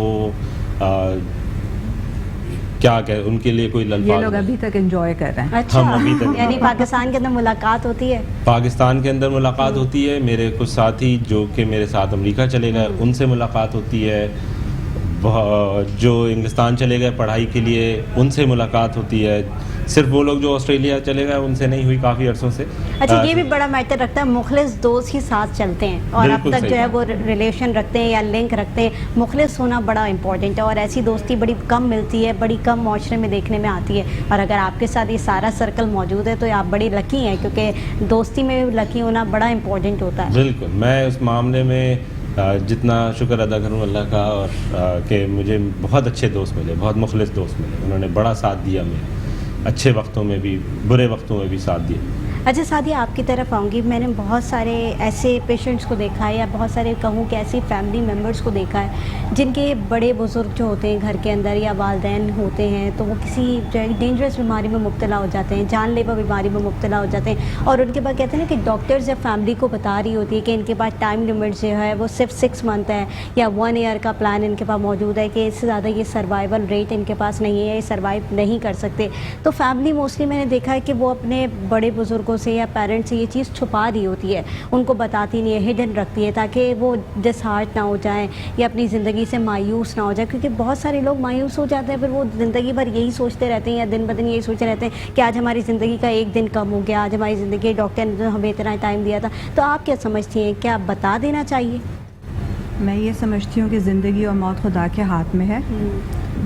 کیا کہ ان کے لیے کوئی یہ الفاظ لوگ ابھی تک انجوائے کر رہے ہیں. اچھا ہم ابھی تک یعنی پاکستان کے اندر ملاقات ہوتی ہے؟ پاکستان کے اندر ملاقات ہوتی ہے. میرے کچھ ساتھی جو کہ میرے ساتھ امریکہ چلے گئے ان سے ملاقات ہوتی ہے. جو انگلستان چلے گئے پڑھائی کے لیے ان سے ملاقات ہوتی ہے. صرف وہ لوگ جو آسٹریلیا چلے گئے ان سے نہیں ہوئی کافی عرصوں سے. اچھا یہ بھی بڑا میٹر رکھتا ہے, مخلص دوست ہی ساتھ چلتے ہیں اور اب تک جو ہے وہ ریلیشن رکھتے ہیں یا لنک رکھتے ہیں. مخلص ہونا بڑا امپورٹنٹ ہے اور ایسی دوستی بڑی کم ملتی ہے, بڑی کم معاشرے میں دیکھنے میں آتی ہے. اور اگر آپ کے ساتھ یہ سارا سرکل موجود ہے تو آپ بڑی لکی ہیں, کیونکہ دوستی میں لکی ہونا بڑا امپورٹنٹ ہوتا ہے. بالکل, میں اس معاملے میں جتنا شکر ادا کروں اللہ کا, اور کہ مجھے بہت اچھے دوست ملے, بہت مخلص دوست ملے. انہوں نے بڑا ساتھ دیا میرا, اچھے وقتوں میں بھی برے وقتوں میں بھی ساتھ دیا. اچھا سعدیہ آپ کی طرف آؤں گی. میں نے بہت سارے ایسے پیشنٹس کو دیکھا ہے یا بہت سارے کہوں کہ ایسی فیملی ممبرس کو دیکھا ہے جن کے بڑے بزرگ جو ہوتے ہیں گھر کے اندر یا والدین ہوتے ہیں تو وہ کسی جو ہے ڈینجرس بیماری میں مبتلا ہو جاتے ہیں, جان لیوا بیماری میں مبتلا ہو جاتے ہیں, اور ان کے بعد کہتے ہیں نا کہ ڈاکٹرز یا فیملی کو بتا رہی ہوتی ہے کہ ان کے پاس ٹائم لمٹ جو ہے وہ صرف 6 منتھ ہے یا 1 ایئر کا پلان ان کے پاس موجود ہے کہ اس سے زیادہ یہ سروائیول ریٹ ان کے پاس نہیں ہے, یہ سروائیو نہیں کر سکتے. تو فیملی موسٹلی میں نے دیکھا ہے کہ وہ اپنے بڑے بزرگوں سے یا پیرنٹس یہ چیز چھپا رہی ہوتی ہے, ان کو بتاتی نہیں ہے, ہڈن رکھتی ہے تاکہ وہ ڈس ہارٹ نہ ہو جائیں یا اپنی زندگی سے مایوس نہ ہو جائے. کیونکہ بہت سارے لوگ مایوس ہو جاتے ہیں, پھر وہ زندگی بھر یہی سوچتے رہتے ہیں یا دن بدن یہی سوچتے رہتے ہیں کہ آج ہماری زندگی کا 1 دن کم ہو گیا, آج ہماری زندگی ڈاکٹر نے ہمیں اتنا ٹائم دیا تھا. تو آپ کیا سمجھتی ہیں, کیا بتا دینا چاہیے؟ میں یہ سمجھتی ہوں کہ زندگی اور موت خدا کے ہاتھ میں ہے.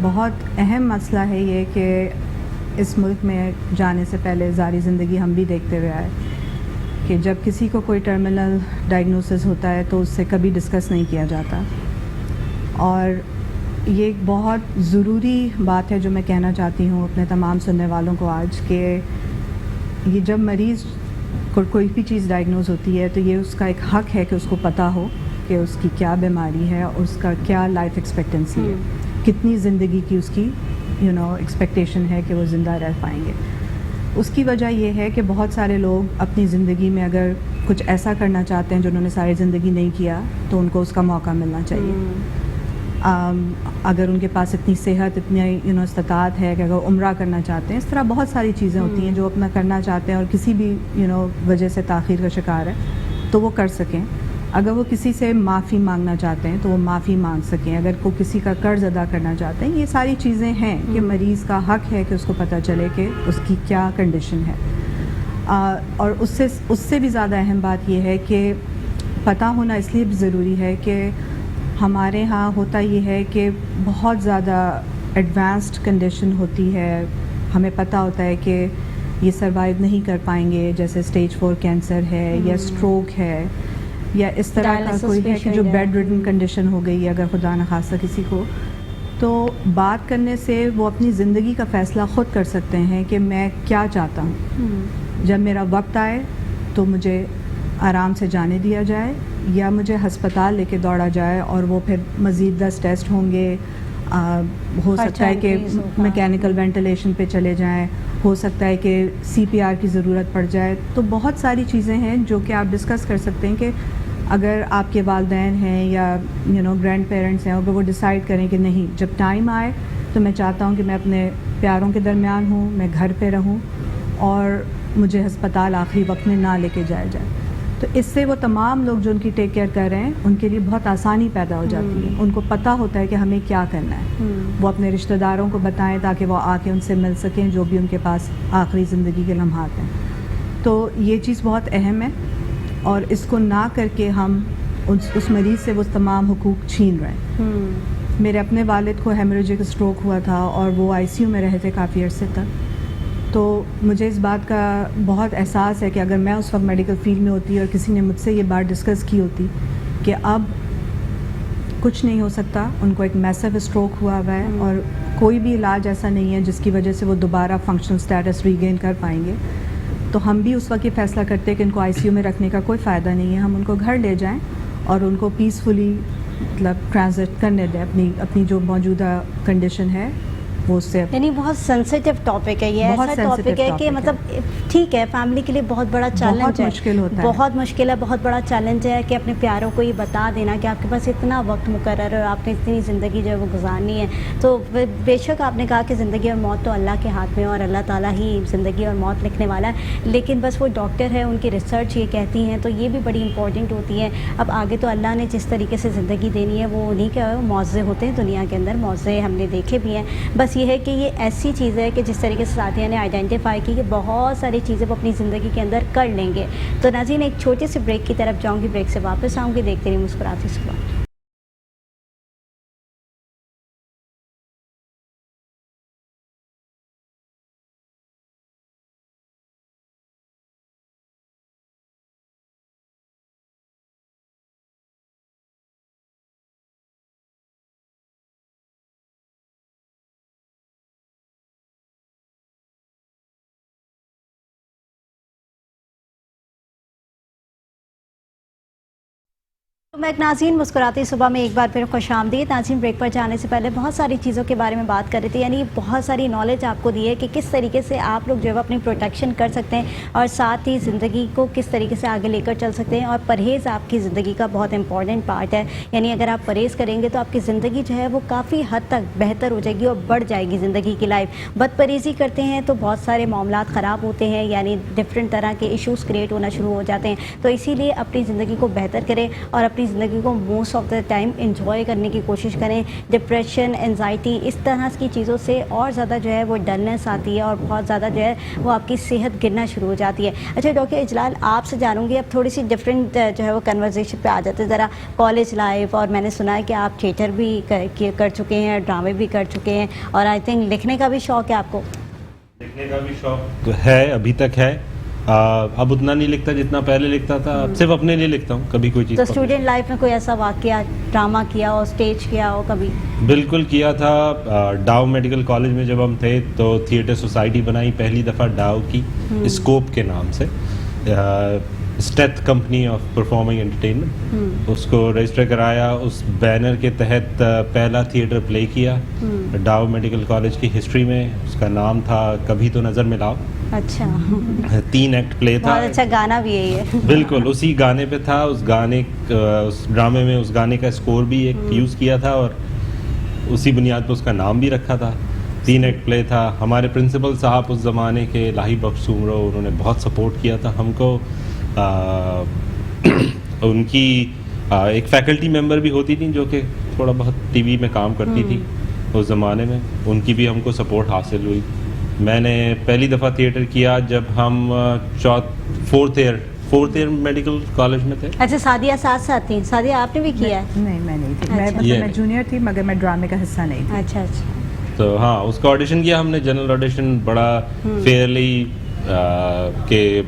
بہت اہم مسئلہ ہے یہ کہ اس ملک میں جانے سے پہلے ذاتی زندگی ہم بھی دیکھتے ہوئے آئے کہ جب کسی کو کوئی ٹرمینل ڈائگنوسس ہوتا ہے تو اس سے کبھی ڈسکس نہیں کیا جاتا. اور یہ ایک بہت ضروری بات ہے جو میں کہنا چاہتی ہوں اپنے تمام سننے والوں کو آج, کہ یہ جب مریض کو کوئی بھی چیز ڈائگنوز ہوتی ہے تو یہ اس کا ایک حق ہے کہ اس کو پتہ ہو کہ اس کی کیا بیماری ہے, اس کا کیا لائف ایکسپیکٹنسی ہے, کتنی زندگی کی اس کی ایکسپیکٹیشن ہے کہ وہ زندہ رہ پائیں گے. اس کی وجہ یہ ہے کہ بہت سارے لوگ اپنی زندگی میں اگر کچھ ایسا کرنا چاہتے ہیں جو انہوں نے ساری زندگی نہیں کیا تو ان کو اس کا موقع ملنا چاہیے. اگر ان کے پاس اتنی صحت, اتنی استطاعت ہے کہ اگر عمرہ کرنا چاہتے ہیں, اس طرح بہت ساری چیزیں ہوتی ہیں جو اپنا کرنا چاہتے ہیں اور کسی بھی وجہ سے تاخیر کا شکار ہے تو وہ کر سکیں. اگر وہ کسی سے معافی مانگنا چاہتے ہیں تو وہ معافی مانگ سکیں. اگر کوئی کسی کا قرض ادا کرنا چاہتے ہیں, یہ ساری چیزیں ہیں کہ مریض کا حق ہے کہ اس کو پتہ چلے کہ اس کی کیا کنڈیشن ہے. اور اس سے بھی زیادہ اہم بات یہ ہے کہ پتہ ہونا اس لیے بھی ضروری ہے کہ ہمارے ہاں ہوتا یہ ہے کہ بہت زیادہ ایڈوانسڈ کنڈیشن ہوتی ہے. ہمیں پتہ ہوتا ہے کہ یہ سروائیو نہیں کر پائیں گے, جیسے اسٹیج 4 کینسر ہے یا اسٹروک ہے یا اس طرح کا کوئی ہے کہ جو بیڈ ریڈن کنڈیشن ہو گئی ہے اگر خدا نخواستہ کسی کو. تو بات کرنے سے وہ اپنی زندگی کا فیصلہ خود کر سکتے ہیں کہ میں کیا چاہتا ہوں. جب میرا وقت آئے تو مجھے آرام سے جانے دیا جائے یا مجھے ہسپتال لے کے دوڑا جائے اور وہ پھر مزید 10 ٹیسٹ ہوں گے, ہو سکتا ہے کہ میکینیکل وینٹیلیشن پہ چلے جائیں, ہو سکتا ہے کہ CPR کی ضرورت پڑ جائے. تو بہت ساری چیزیں ہیں جو کہ آپ ڈسکس کر سکتے ہیں کہ اگر آپ کے والدین ہیں یا گرینڈ پیرنٹس ہیں, اگر وہ ڈیسائیڈ کریں کہ نہیں جب ٹائم آئے تو میں چاہتا ہوں کہ میں اپنے پیاروں کے درمیان ہوں, میں گھر پہ رہوں اور مجھے ہسپتال آخری وقت میں نہ لے کے جایا جائے. تو اس سے وہ تمام لوگ جو ان کی ٹیک کیئر کر رہے ہیں ان کے لیے بہت آسانی پیدا ہو جاتی ہے. ان کو پتہ ہوتا ہے کہ ہمیں کیا کرنا ہے. وہ اپنے رشتہ داروں کو بتائیں تاکہ وہ آ کے ان سے مل سکیں جو بھی ان کے پاس آخری زندگی کے لمحات ہیں. تو یہ چیز بہت اہم ہے اور اس کو نہ کر کے ہم اس مریض سے وہ تمام حقوق چھین رہے ہیں. میرے اپنے والد کو ہیمریجک اسٹروک ہوا تھا اور وہ ICU میں رہے تھے کافی عرصے تک. تو مجھے اس بات کا بہت احساس ہے کہ اگر میں اس وقت میڈیکل فیلڈ میں ہوتی اور کسی نے مجھ سے یہ بات ڈسکس کی ہوتی کہ اب کچھ نہیں ہو سکتا, ان کو ایک میسو اسٹروک ہوا ہے اور کوئی بھی علاج ایسا نہیں ہے جس کی وجہ سے وہ دوبارہ فنکشنل سٹیٹس ریگین کر پائیں گے, تو ہم بھی اس وقت یہ فیصلہ کرتے کہ ان کو ICU میں رکھنے کا کوئی فائدہ نہیں ہے, ہم ان کو گھر لے جائیں اور ان کو پیسفلی مطلب ٹرانزٹ کرنے دیں, اپنی جو موجودہ کنڈیشن ہے وہ اس سے یعنی بہت سینسیٹیو ٹاپک ہے یہ، بہت ایسا ٹاپک sensitive ہے کہ topic مطلب ٹھیک ہے فیملی کے لیے بہت بڑا چیلنج ہے، مشکل ہوتا ہے، بہت مشکل ہے، بہت بڑا چیلنج ہے کہ اپنے پیاروں کو یہ بتا دینا کہ آپ کے پاس اتنا وقت مقرر ہے اور آپ نے اتنی زندگی جو ہے وہ گزارنی ہے. تو بے شک آپ نے کہا کہ زندگی اور موت تو اللہ کے ہاتھ میں اور اللہ تعالیٰ ہی زندگی اور موت لکھنے والا ہے، لیکن بس وہ ڈاکٹر ہے، ان کی ریسرچ یہ کہتی ہیں تو یہ بھی بڑی امپورٹنٹ ہوتی ہے. اب آگے تو اللہ نے جس طریقے سے زندگی دینی ہے وہ انہیں کے معاوضے ہوتے ہیں، دنیا کے اندر معاوضے ہم نے دیکھے بھی ہیں. بس یہ ہے کہ یہ ایسی چیز ہے کہ جس طریقے سے ساتھیہ نے آئیڈینٹیفائی کی کہ بہت ساری چیزیں وہ اپنی زندگی کے اندر کر لیں گے. تو ناظرین ایک چھوٹے سے بریک کی طرف جاؤں گی، بریک سے واپس آؤں گی، دیکھتے رہیے مسکراتی صبح. میں ایک ناظرین مسکراتی صبح میں ایک بار پھر خوش آمدید. ناظرین بریک پر جانے سے پہلے بہت ساری چیزوں کے بارے میں بات کر رہی تھی، یعنی بہت ساری نالج آپ کو دی ہے کہ کس طریقے سے آپ لوگ جو ہے اپنی پروٹیکشن کر سکتے ہیں اور ساتھ ہی زندگی کو کس طریقے سے آگے لے کر چل سکتے ہیں. اور پرہیز آپ کی زندگی کا بہت امپورٹنٹ پارٹ ہے، یعنی اگر آپ پرہیز کریں گے تو آپ کی زندگی جو ہے وہ کافی حد تک بہتر ہو جائے گی اور بڑھ جائے گی زندگی کی لائف. بد پرہیزی کرتے ہیں تو بہت سارے معاملات خراب ہوتے ہیں، یعنی ڈفرینٹ طرح کے ایشوز کریٹ ہونا شروع ہو جاتے ہیں. تو اسی لیے اپنی زندگی کو بہتر کریں اور اپنی زندگی کو most of the time enjoy کرنے کی کوشش کریں. ڈپریشن، انزائٹی، اس طرح کی چیزوں سے اور زیادہ جو ہے وہ ڈلنس آتی ہے اور بہت زیادہ جو ہے وہ آپ کی صحت گرنا شروع ہو جاتی ہے. اچھا ڈاکٹر اجلال آپ سے جانوں گی، اب تھوڑی سی ڈفرینٹ جو ہے وہ کنورزیشن پہ آ جاتے ہیں ذرا. کالج لائف، اور میں نے سنا ہے کہ آپ تھیٹر بھی کر چکے ہیں، ڈرامے بھی کر چکے ہیں، اور آئی تھنک لکھنے کا بھی شوق ہے آپ کو. لکھنے کا بھی شوق ہے، ابھی تک ہے. اب اتنا نہیں لکھتا جتنا پہلے لکھتا تھا، اب صرف اپنے لیے لکھتا ہوں. کبھی کوئی چیز تو اسٹوڈنٹ لائف میں کوئی ایسا واقعہ، ڈرامہ کیا ہو، اسٹیج کیا ہو کبھی؟ بالکل کیا تھا. ڈاؤ میڈیکل کالج میں جب ہم تھے تو تھیٹر سوسائٹی بنائی پہلی دفعہ ڈاؤ کی، اسکوپ کے نام سے، اسٹیتھ کمپنی آف پرفارمنگ انٹرٹینمنٹ. اس کو رجسٹر کرایا، اس بینر کے تحت پہلا تھیٹر پلے کیا ڈاؤ میڈیکل کالج کی ہسٹری میں. اس کا نام تھا کبھی تو نظر ملاؤ. اچھا، 3 ایکٹ پلے تھا. بہت اچھا گانا بھی ہے یہ. بالکل اسی گانے پہ تھا. اس ڈرامے میں اس گانے کا اسکور بھی ایک یوز کیا تھا اور اسی بنیاد پہ اس کا نام بھی رکھا تھا. 3 ایکٹ پلے تھا. ہمارے پرنسپل صاحب اس زمانے کے لاہی بخش سومرو، انہوں نے بہت سپورٹ کیا تھا ہم کو. ان کی ایک فیکلٹی ممبر بھی ہوتی تھی جو کہ تھوڑا بہت ٹی وی میں کام کرتی تھی اس زمانے میں، ان کی بھی ہم کو سپورٹ حاصل ہوئی. میں نے پہلی دفعہ تھیٹر کیا جب ہم 4th ایئر میڈیکل کالج میں تھے. اچھا سعدیہ ساتھ ساتھ تھی. سعدیہ آپ نے بھی کیا ہے؟ نہیں میں نہیں تھی، میں جونیئر تھی مگر میں ڈرامے کا حصہ نہیں تھی. اچھا اچھا. تو ہاں اس کا آڈیشن کیا ہم نے، جنرل آڈیشن، بڑا فیئرلی کہ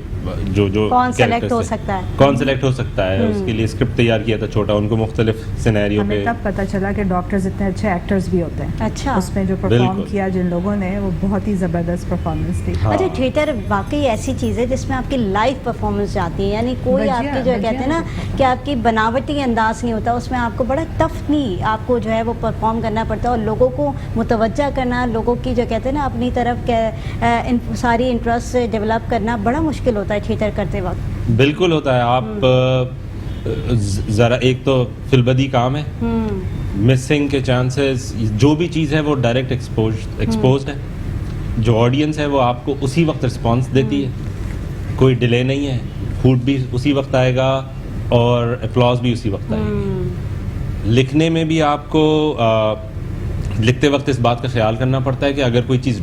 جو کون سلیکٹ ہو سکتا ہے، کون سلیکٹ ہو سکتا ہے، اس کے لیے اسکرپٹ تیار کیا تھا چھوٹا. ان کو مختلف سینیریو پہ ہمیں تب پتہ چلا کہ ڈاکٹرز اتنے اچھے ایکٹرز بھی ہوتے ہیں. اچھا، اس میں جو پرفارم کیا جن لوگوں نے، وہ بہت ہی زبردست پرفارمنس تھی. اچھا تھیٹر واقعی ایسی چیز ہے جس میں آپ کی لائف پرفارمنس جاتی ہے، یعنی کوئی آپ کی جو کہتے ہیں نا کہ آپ کی بناوٹی انداز نہیں ہوتا، اس میں آپ کو بڑا ٹف نہیں، آپ کو جو ہے وہ پرفارم کرنا پڑتا ہے اور لوگوں کو متوجہ کرنا، لوگوں کی جو کہتے ہیں نا اپنی طرف ساری انٹرسٹ ڈیولپ کرنا بڑا مشکل ہوتا ہے تھیٹر کرتے وقت. بالکل ہوتا ہے. آپ ذرا ایک تو فی البدی کام ہے، مسنگ کے چانسز، جو بھی چیز ہے وہ ڈائریکٹ ایکسپوزڈ ہے. جو آڈینس ہے وہ آپ کو اسی وقت رسپانس دیتی ہے، کوئی ڈیلے نہیں ہے. ہوٹ بھی اسی وقت آئے گا اور اپلاز بھی اسی وقت آئے گی. لکھنے میں بھی آپ کو لکھتے وقت اس بات کا خیال کرنا پڑتا ہے کہ اگر کوئی چیز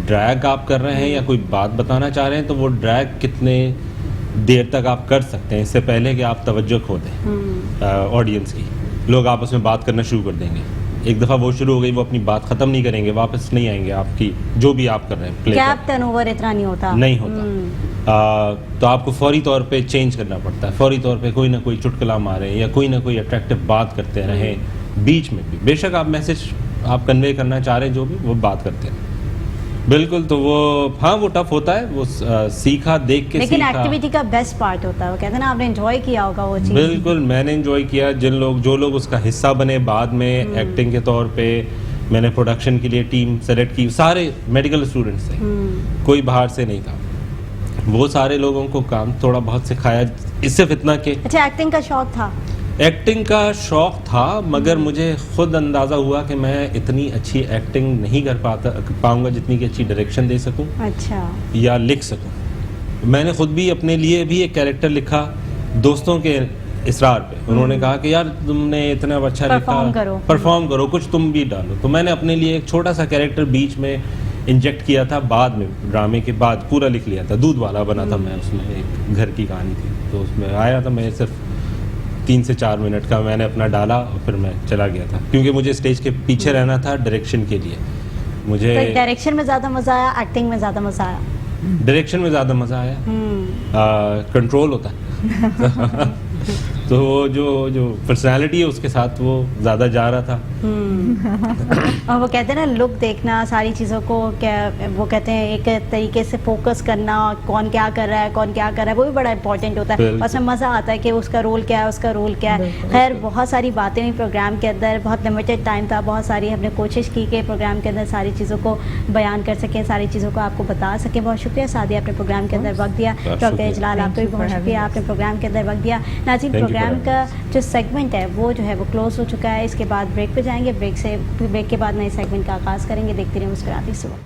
ڈریگ آپ کر رہے ہیں یا کوئی بات بتانا چاہ رہے ہیں تو وہ ڈریگ کتنے دیر تک آپ کر سکتے ہیں اس سے پہلے کہ آپ توجہ کھو دیں آڈینس کی. لوگ آپس میں بات کرنا شروع کر دیں گے. ایک دفعہ وہ شروع ہو گئی، وہ اپنی بات ختم نہیں کریں گے، واپس نہیں آئیں گے آپ کی جو بھی آپ کر رہے ہیں. گیپ ٹرن اوور اتنا نہیں ہوتا. تو آپ کو فوری طور پہ چینج کرنا پڑتا ہے. فوری طور پہ کوئی نہ کوئی چٹکلا ماریں یا کوئی نہ کوئی اٹریکٹیو بات کرتے رہیں بیچ میں بھی. بے شک آپ میسج آپ کنوے کرنا چاہ رہے ہیں جو بھی، وہ بات کرتے ہیں. بالکل. تو وہ ہاں وہ ٹف ہوتا ہے، وہ سیکھا دیکھ کے. لیکن ایکٹیویٹی کا بیسٹ پارٹ ہوتا ہے، وہ کہتے ہیں نا آپ نے انجوائے کیا ہوگا وہ چیز. بالکل میں نے انجوائے کیا. جو لوگ اس کا حصہ بنے بعد میں ایکٹنگ کے طور پہ میں نے پروڈکشن کے لیے ٹیم سلیکٹ کی, سارے میڈیکل اسٹوڈنٹس تھے, کوئی باہر سے نہیں تھا. وہ سارے لوگوں کو کام تھوڑا بہت سکھایا, اس سے اتنا کہ اچھا ایکٹنگ کا شوق تھا؟ ایکٹنگ کا شوق تھا, مگر مجھے خود اندازہ ہوا کہ میں اتنی اچھی ایکٹنگ نہیں کر پاؤں گا جتنی کہ اچھی ڈائریکشن دے سکوں اچھا یا لکھ سکوں. میں نے خود بھی اپنے لیے بھی ایک کیریکٹر لکھا دوستوں کے اصرار پہ. انہوں نے کہا کہ یار تم نے اتنا اچھا لکھا, پرفارم کرو, کچھ تم بھی ڈالو. تو میں نے اپنے لیے ایک چھوٹا سا کیریکٹر بیچ میں انجیکٹ کیا تھا, بعد میں ڈرامے کے بعد پورا لکھ لیا تھا. دودھ والا بنا تھا میں, اس میں ایک گھر کی کہانی تھی, تو اس میں آیا تھا. میں صرف 3 سے 4 منٹ کا میں نے اپنا ڈالا اور پھر میں چلا گیا تھا, کیونکہ مجھے اسٹیج کے پیچھے رہنا تھا ڈائریکشن کے لیے. مجھے ڈائریکشن میں زیادہ مزہ آیا, ایکٹنگ میں زیادہ مزہ آیا؟ ڈائریکشن میں زیادہ مزہ آیا, کنٹرول ہوتا ہے. تو وہ جو پرسنالٹی ہے اس کے ساتھ وہ زیادہ جا رہا تھا. اور وہ کہتے ہیں نا لک دیکھنا ساری چیزوں کو, کیا وہ کہتے ہیں ایک طریقے سے فوکس کرنا, کون کیا کر رہا ہے کون کیا کر رہا ہے, وہ بھی بڑا امپورٹنٹ ہوتا ہے. اور اس میں مزہ آتا ہے کہ اس کا رول کیا ہے, اس کا رول کیا ہے. خیر بہت ساری باتیں ہوئی پروگرام کے اندر, بہت لمیٹڈ ٹائم تھا, بہت ساری ہم نے کوشش کی کہ پروگرام کے اندر ساری چیزوں کو بیان کر سکیں, ساری چیزوں کو آپ کو بتا سکیں. بہت شکریہ سعدیہ, آپ نے پروگرام کے اندر وقت دیا. ڈاکٹر اجلال آپ کو بھی بہت شکریہ, آپ نے پروگرام کے اندر وقت دیا. ناظرین پروگرام کا جو سیگمنٹ ہے وہ جو ہے وہ کلوز ہو چکا ہے. اس کے بعد بریک پہ جائیں گے, بریک کے بعد نئے سیگمنٹ کا آغاز کریں گے. دیکھتے رہیں مسکراتی صبح.